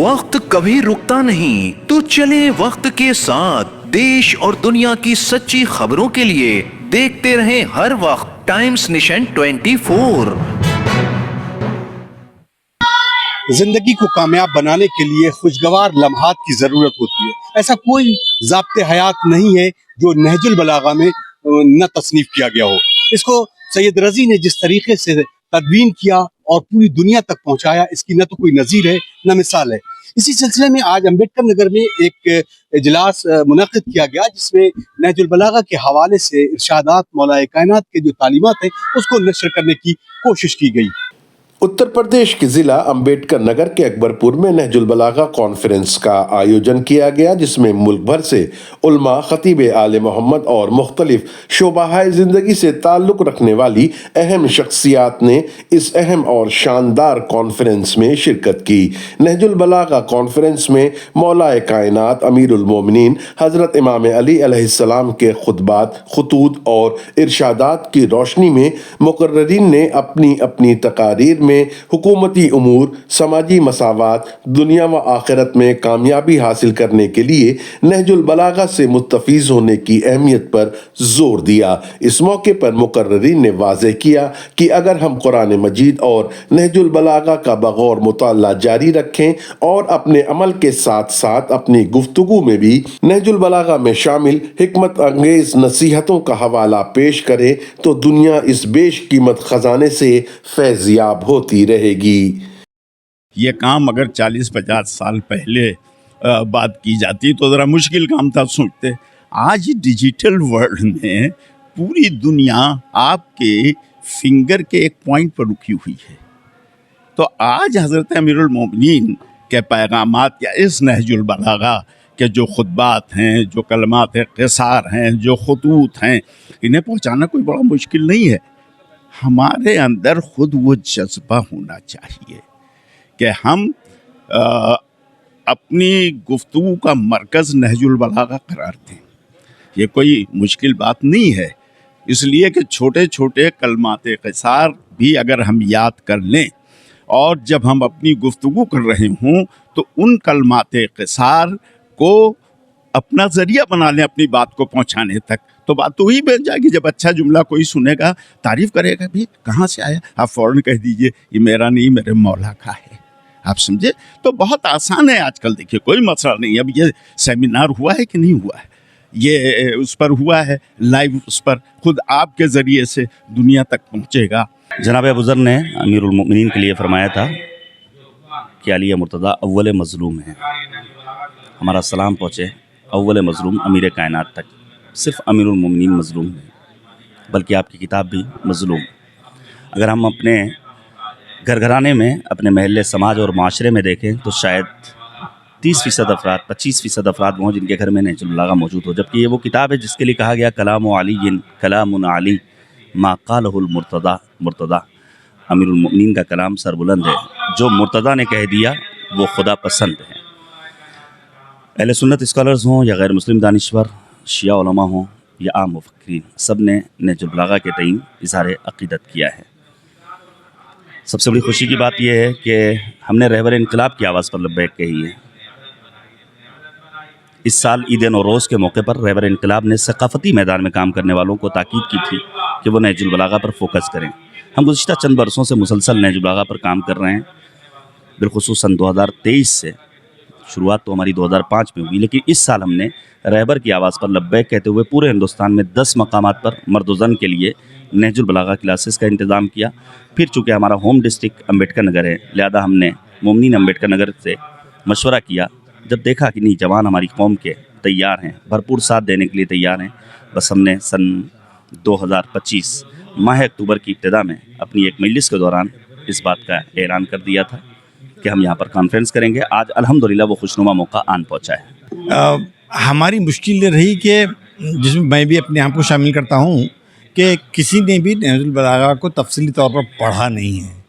वक्त कभी रुकता नहीं, तो चले वक्त के साथ। देश और दुनिया की सच्ची खबरों के लिए देखते रहें हर वक्त टाइम्स नेशन 24। जिंदगी को कामयाब बनाने के लिए खुशगवार लम्हात की जरूरत होती है। ऐसा कोई ज़ाब्ते हयात नहीं है जो नहजुल बलागा में न तसनीफ किया गया हो। इसको सैयद रजी ने जिस तरीके से तदवीन किया और पूरी दुनिया तक पहुंचाया, इसकी न तो कोई नज़ीर है न मिसाल है। इसी सिलसिले में आज अम्बेडकर नगर में एक इजलास मुनक़िद किया गया, जिसमें नहजुल बलागा के हवाले से इरशादात मौलाए कायनात के जो तालीमात हैं उसको नशर करने की कोशिश की गई। उत्तर प्रदेश के जिला अम्बेडकर नगर के अकबरपुर में नहजुल बलागा कॉन्फ्रेंस का आयोजन किया गया, जिसमें मुल्क भर से उल्मा, खतीब आले मोहम्मद और मुख्तलिफ शोबाहाए ज़िंदगी से ताल्लुक़ रखने वाली अहम शख्सियात ने इस अहम और शानदार कॉन्फ्रेंस में शिरकत की। नहजुल बलागा कॉन्फ्रेंस में मौलाए कायनात अमीरुल मोमिनीन हज़रत इमाम अली अलैहिस्सलाम के खुतबात, खुतूत और इरशादात की रोशनी में मुकर्ररीन ने अपनी अपनी तकारीर में हुकूमती उमूर, समाजी मसावात, दुनिया व आखिरत में कामयाबी हासिल करने के लिए नहजुल बलागा से मुस्तफीज़ होने की अहमियत पर जोर दिया। इस मौके पर मुकर्ररीन ने वाज़ेह किया कि अगर हम कुरान मजीद और नहजुल बलागा का बगौर मुताला जारी रखें और अपने अमल के साथ साथ अपनी गुफ्तगू में भी नहजुल बलागा में शामिल हिकमत अंगेज नसीहतों का हवाला पेश करें, तो दुनिया इस बेशकीमत खजाने से फैज़याब होती रहेगी। ये काम अगर 40-50 साल पहले बात की जाती तो ज़रा मुश्किल काम था, सोचते। आज डिजिटल वर्ल्ड में पूरी दुनिया आपके फिंगर के एक पॉइंट पर रुकी हुई है। तो आज हज़रत अमीरुल मोमिनीन के पैगामात या इस नहजुल बलागा के जो खुतबात हैं, जो कलमात क़िसार हैं, जो खुतूत हैं, इन्हें पहुँचाना कोई बड़ा मुश्किल नहीं है। हमारे अंदर खुद वो जज्बा होना चाहिए कि हम अपनी गुफ्तगू का मरकज़ नहजुल बलागा करार दें। ये कोई मुश्किल बात नहीं है, इसलिए कि छोटे छोटे कलमात क़िसार भी अगर हम याद कर लें और जब हम अपनी गुफ्तगू कर रहे हों तो उन कलमात क़िसार को अपना ज़रिया बना लें अपनी बात को पहुँचाने तक, तो बात तो वही बन जाएगी। जब अच्छा जुमला कोई सुनेगा, तारीफ़ करेगा, भी कहाँ से आया, आप फ़ौरन कह दीजिए ये मेरा नहीं, मेरे मौला का है। आप समझे? तो बहुत आसान है आजकल। देखिए कोई मसला नहीं। अब ये सेमिनार हुआ है कि नहीं हुआ है, ये उस पर हुआ है लाइव, उस पर खुद आपके ज़रिए से दुनिया तक पहुँचेगा। जनाब अबूज़र ने अमीरुल मोमिनीन के लिए फरमाया था कि अली मुर्तज़ा अव्वल मज़लूम है। हमारा सलाम पहुँचे अव्वल मज़लूम अमीर कायनात तक। सिर्फ़ अमीरुल मोमिनीन मज़लूम नहीं, बल्कि आपकी किताब भी मज़लूम। अगर हम अपने घर घराने में, अपने महल्ले, समाज और माशरे में देखें तो शायद 30% अफराद, 25% अफराद हों जिनके घर में नहजुल बलागा मौजूद हो। जबकि ये वो किताब है जिसके लिए कहा गया कलाम अली कलामुन अली मा क़ालहुल मुर्तज़ा। अमीरुल मोमिनीन का कलाम सरबुलंद है, जो मुर्तज़ा ने कह दिया वो खुदा पसंद है। अहले सुन्नत स्कॉलर्स हों या गैर मुस्लिम दानिश्वर, शिया उलमा हों या आम मुफक्किरीन, सब ने नहजुल बलागा के तईन इज़हार अक़ीदत किया है। सबसे बड़ी खुशी की बात यह है कि हमने रहबर इनकलाब की आवाज़ पर लब्बैक कही है। इस साल ईद नौरोज़ के मौके पर रहबर इनकलाब ने सक़ाफ़ती मैदान में काम करने वालों को ताकीद की थी कि वो नहजुल बलागा पर फोकस करें। हम गुज़िश्ता चंद बरसों से मुसलसल नहजुल बलागा पर काम कर रहे हैं। बिलख़ुसूस सन 2023 से, शुरुआत तो हमारी 2005 में हुई, लेकिन इस साल हमने रहबर की आवाज़ पर लब्बैक कहते हुए पूरे हिंदुस्तान में 10 मकामात पर मर्द व ज़न के लिए नहजुल बलागा क्लासेस का इंतज़ाम किया। फिर चूँकि हमारा होम डिस्ट्रिक्ट अम्बेडकर नगर है, लिहाजा हमने मोमिनीन अम्बेडकर नगर से मशवरा किया। जब देखा कि नहीं, जवान हमारी कौम के तैयार हैं, भरपूर साथ देने के लिए तैयार हैं, बस हमने सन 2025 माह अक्टूबर की इब्तिदा में अपनी एक मजलिस के दौरान इस बात का ऐलान कर दिया था कि हम यहाँ पर कॉन्फ्रेंस करेंगे। आज अल्हम्दुलिल्लाह वो खुशनुमा मौका आन पहुँचा है। हमारी मुश्किल ये रही कि जिसमें मैं भी अपने आप को शामिल करता हूँ कि किसी ने भी नहजुल बलागा को तफसीली तौर पर पढ़ा नहीं है।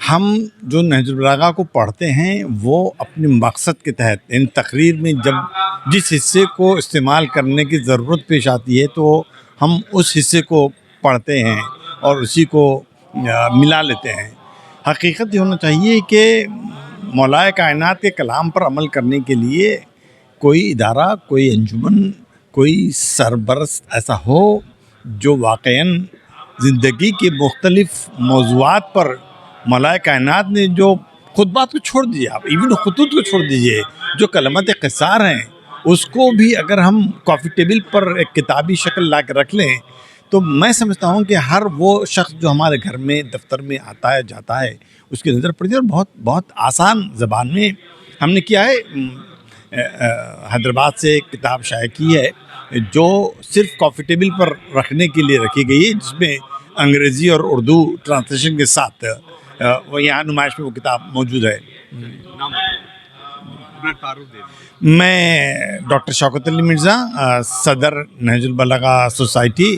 हम जो नहजुल बलागा को पढ़ते हैं वो अपने मकसद के तहत, इन तकरीर में जब जिस हिस्से को इस्तेमाल करने की ज़रूरत पेश आती है तो हम उस हिस्से को पढ़ते हैं और उसी को मिला लेते हैं। हकीकत ये होना चाहिए कि मौलाए कायनात के कलाम पर अमल करने के लिए कोई इदारा, कोई अंजुमन, कोई सरबरस्त ऐसा हो जो वाक़ईन ज़िंदगी के मुख्तलिफ़ मौज़ूआत पर मौलाए कायनात ने जो खुतबात को छोड़ दीजिए, आप इवन खुतूत को छोड़ दीजिए, जो कलमत क़िसार हैं उसको भी अगर हम कॉफ़ी टेबल पर एक किताबी शक्ल ला के रख लें तो मैं समझता हूँ कि हर वो शख्स जो हमारे घर में दफ्तर में आता है जाता है उसकी नज़र पड़ती है। और बहुत बहुत आसान ज़बान में हमने किया है। हैदराबाद से एक किताब शाये की है जो सिर्फ कॉफ़ी टेबल पर रखने के लिए रखी गई है, जिसमें अंग्रेज़ी और उर्दू ट्रांसलेशन के साथ वो यहाँ नुमाइश में वो किताब मौजूद है। मैं डॉक्टर शौकत अली मिर्ज़ा, सदर नहजुल बलागा सोसाइटी,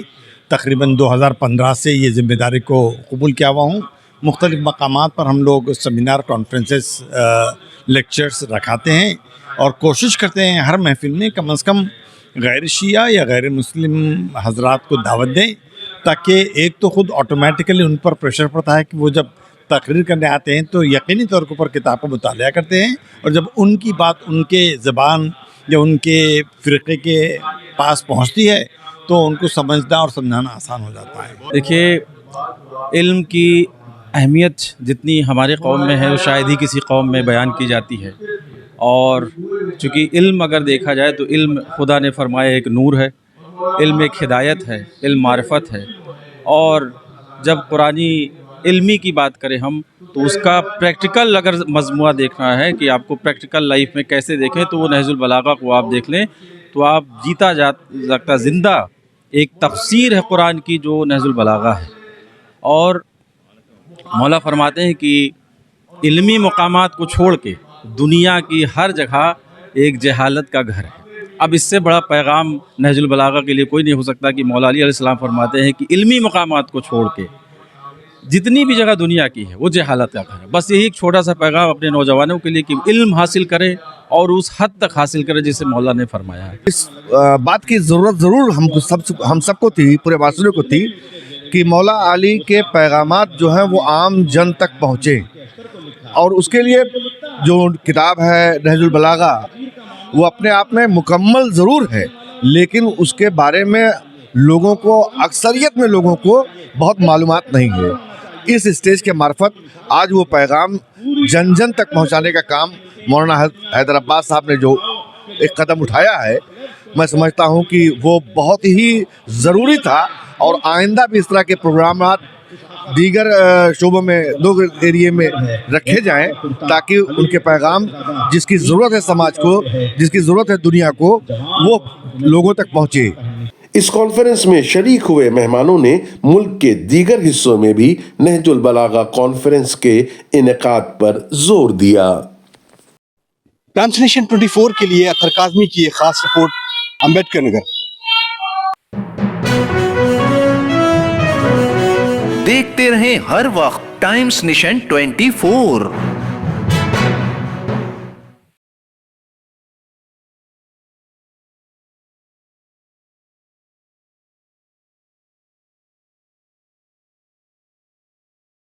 तकरीबन 2015 से ये ज़िम्मेदारी को कबूल किया हुआ हूँ। मुख्तलिफ़ मकामात पर हम लोग सेमिनार, कॉन्फ्रेंसेस, लेक्चर्स रखाते हैं और कोशिश करते हैं हर महफिल में कम से कम गैर शिया या गैर मुस्लिम हजरात को दावत दें, ताकि एक तो ख़ुद ऑटोमेटिकली उन पर प्रेशर पड़ता है कि वो जब तकरीर करने आते हैं तो यकीनी तौर के ऊपर किताब का मुताला करते हैं, और जब उनकी बात उनके ज़बान या उनके फ़िरक़े के पास पहुंचती है तो उनको समझना और समझाना आसान हो जाता है। देखिए, इल्म की अहमियत जितनी हमारे कौम में है वो शायद ही किसी कौम में बयान की जाती है। और चूँकि इल्म अगर देखा जाए तो इल्म खुदा ने फरमाया एक नूर है, इल्म एक हिदायत है, इल्म मारिफत है। और जब कुरानी इल्मी की बात करें हम तो उसका प्रैक्टिकल अगर मजमूआ देखना है कि आपको प्रैक्टिकल लाइफ में कैसे देखें तो वो नहजुल बलागा को आप देख लें तो आप जीता जागता ज़िंदा एक तफसीर है कुरान की जो नहजुल बलागा है। और मौला फरमाते हैं कि इल्मी मकामात को छोड़ के दुनिया की हर जगह एक जहालत का घर है। अब इससे बड़ा पैगाम नहजुल बलागा के लिए कोई नहीं हो सकता कि मौला अली अलैहिस्सलाम फरमाते हैं कि इल्मी मकामात को छोड़ के जितनी भी जगह दुनिया की है वो जहालत का घर है। बस यही एक छोटा सा पैगाम अपने नौजवानों के लिए कि इल्म हासिल करें और उस हद तक हासिल करें जिसे मौला ने फरमाया है। इस बात की ज़रूरत ज़रूर हम सबको थी, पूरे वासियों को थी कि मौला अली के पैगामात जो हैं वो आम जन तक पहुँचे, और उसके लिए जो किताब है नहजुल बलागा वो अपने आप में मुकम्मल ज़रूर है, लेकिन उसके बारे में लोगों को, अक्सरियत में लोगों को बहुत मालूमात नहीं है। इस स्टेज के मार्फत आज वो पैगाम जन जन तक पहुंचाने का काम मौलाना हैदर अब्बास साहब ने जो एक कदम उठाया है, मैं समझता हूं कि वो बहुत ही ज़रूरी था। और आइंदा भी इस तरह के प्रोग्राम दीगर शोबों में, दो एरिए में रखे जाएं ताकि उनके पैगाम जिसकी ज़रूरत है समाज को, जिसकी ज़रूरत है दुनिया को, वो लोगों तक पहुँचे। इस कॉन्फ्रेंस में शरीक हुए मेहमानों ने मुल्क के दीगर हिस्सों में भी नहजुल बलागा कॉन्फ्रेंस के इनेकाद पर जोर दिया। टाइम्स नेशन 24 के लिए अतर काज़मी की एक खास रिपोर्ट, अम्बेडकर नगर। देखते रहें हर वक्त टाइम्स नेशन 24।